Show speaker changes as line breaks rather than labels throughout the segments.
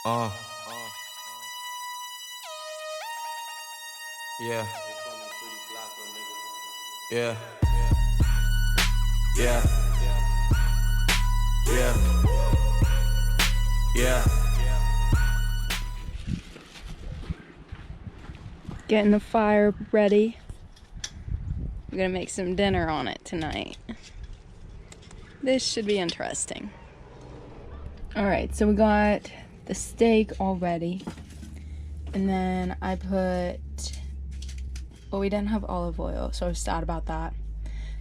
Uh, yeah. Yeah. Yeah. Yeah. Yeah.
Getting the fire ready. We're gonna make some dinner on it tonight. This should be interesting. Alright, so we got the steak all ready. And then I put, well, we didn't have olive oil, so I was sad about that.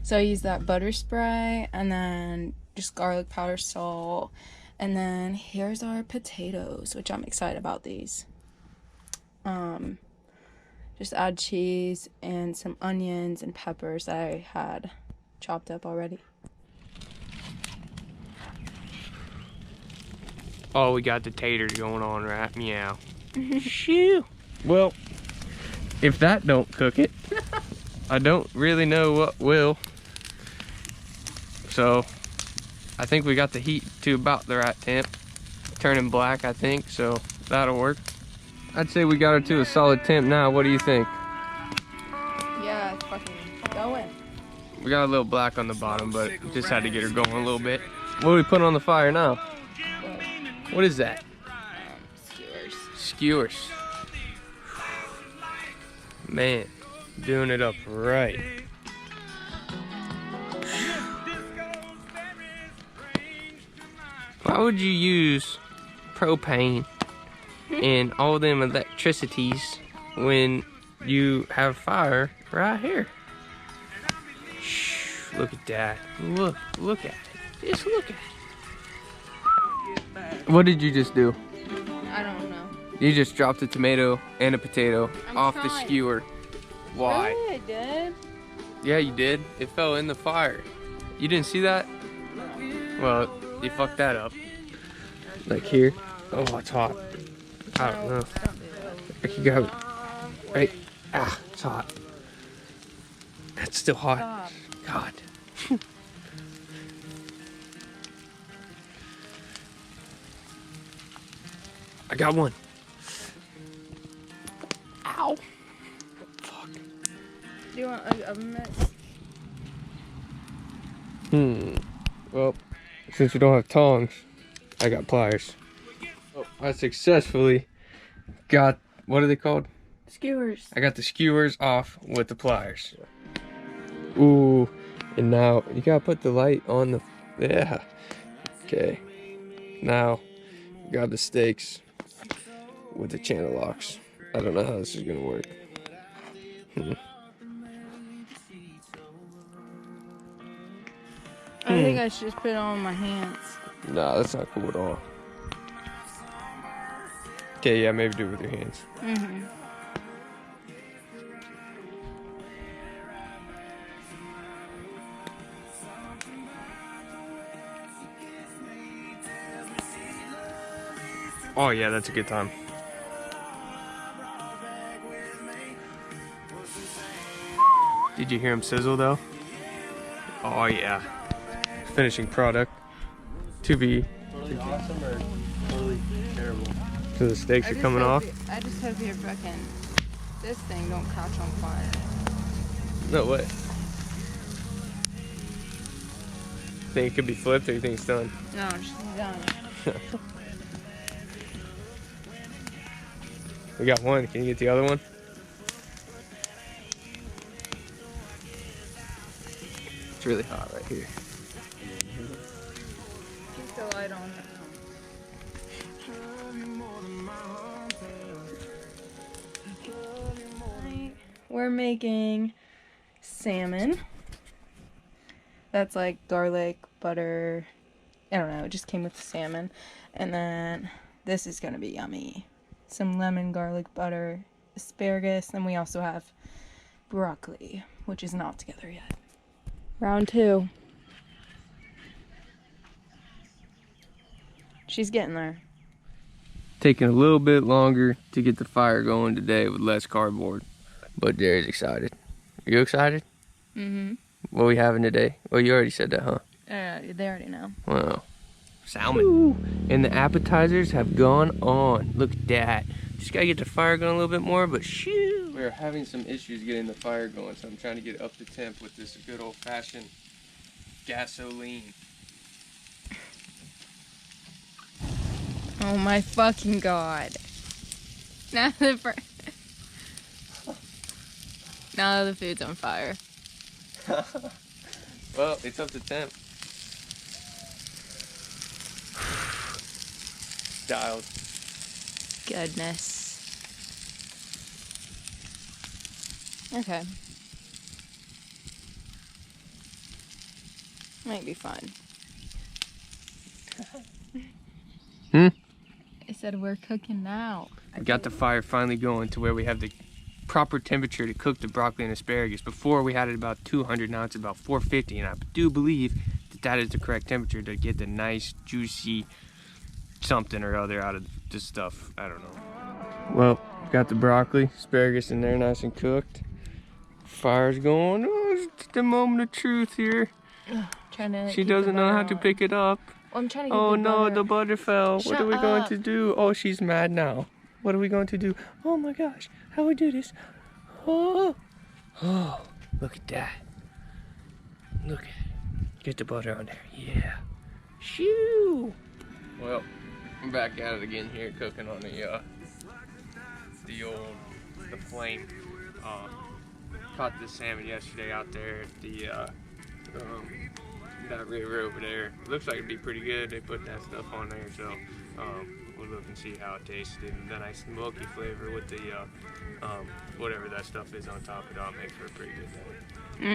So I used that butter spray and then just garlic powder, salt. And then here's our potatoes, which I'm excited about these. Just add cheese and some onions and peppers that I had chopped up already.
Oh, we got the taters going on, right? Meow. Shoo. Well, if that don't cook it, I don't really know what will. So, I think we got the heat to about the right temp. Turning black, I think, so that'll work. I'd say we got her to a solid temp now. What do you think?
Yeah, it's fucking going.
We got a little black on the bottom, but just had to get her going a little bit. What are we putting on the fire now? What is that?
Skewers.
Skewers. Man, doing it up right. Why would you use propane and all them electricities when you have fire right here? Shh, look at that. Look at it. Just look at it. What did you just do?
I don't know.
You just dropped a tomato and a potato off the
trying.
skewer. Why?
Really? I did?
Yeah, you did. It fell in the fire. You didn't see that? Well, you fucked that up. Like here. Oh, it's hot. I don't know. You got it. Right. Ah, it's hot. It's still hot. God. I got one. Ow. Fuck.
Do you want a mix?
Well, since we don't have tongs, I got pliers. Oh, I successfully got, what are they called?
Skewers.
I got the skewers off with the pliers. Ooh, and now you gotta put the light on the, yeah. Okay, now got the steaks with the channel locks. I don't know how this is gonna work.
I think I should just put it on my hands.
Nah, that's not cool at all. Okay, yeah, maybe do it with your hands. Oh yeah, that's a good time. Did you hear him sizzle though? Oh yeah. Finishing product to be
Totally awesome or totally terrible?
so the steaks are coming off.
I just hope your fucking, this thing don't catch on fire.
No way. Think it could be flipped or you think it's done?
No, she's done.
We got one. Can you get the other one? It's really hot right here.
Keep the light on. We're making salmon. That's like garlic, butter. I don't know, it just came with the salmon. And then this is gonna be yummy. Some lemon, garlic, butter, asparagus, and we also have broccoli, which is not together yet. Round 2. She's getting there.
Taking a little bit longer to get the fire going today with less cardboard. But Jerry's excited. Are you excited?
Mm-hmm.
What are we having today? Well, you already said that, huh?
They already know.
Wow. salmon. Ooh. And the appetizers have gone on. Look at that. Just gotta get the fire going a little bit more, but shoo. We're having some issues getting the fire going, so I'm trying to get up to temp with this good old-fashioned gasoline.
Oh my fucking god. Now the food's on fire.
Well, it's up to temp. Dialed.
Goodness. Okay. Might be fun. I said we're cooking now.
We got the fire finally going to where we have the proper temperature to cook the broccoli and asparagus. Before we had it about 200, now it's about 450, and I do believe that that is the correct temperature to get the nice, juicy something or other out of this stuff. I don't know. Well, got the broccoli, asparagus in there nice and cooked. Fire's going. Oh, it's the moment of truth here. She doesn't know how to pick it up.
Well, I'm trying to get
Oh
the
no,
butter.
the butter fell. What
Shut
are we going
up.
to do? Oh, she's mad now. What are we going to do? Oh my gosh, how do we do this? Oh, look at that. Look at it. Get the butter on there. Yeah. Shoo. Well, I'm back at it again here, cooking on the flame. Caught the salmon yesterday out there at the that river over there. It looks like it'd be pretty good. They put that stuff on there, so we'll look and see how it tasted. And the nice smoky flavor with the whatever that stuff is on top of it all makes for a pretty good day.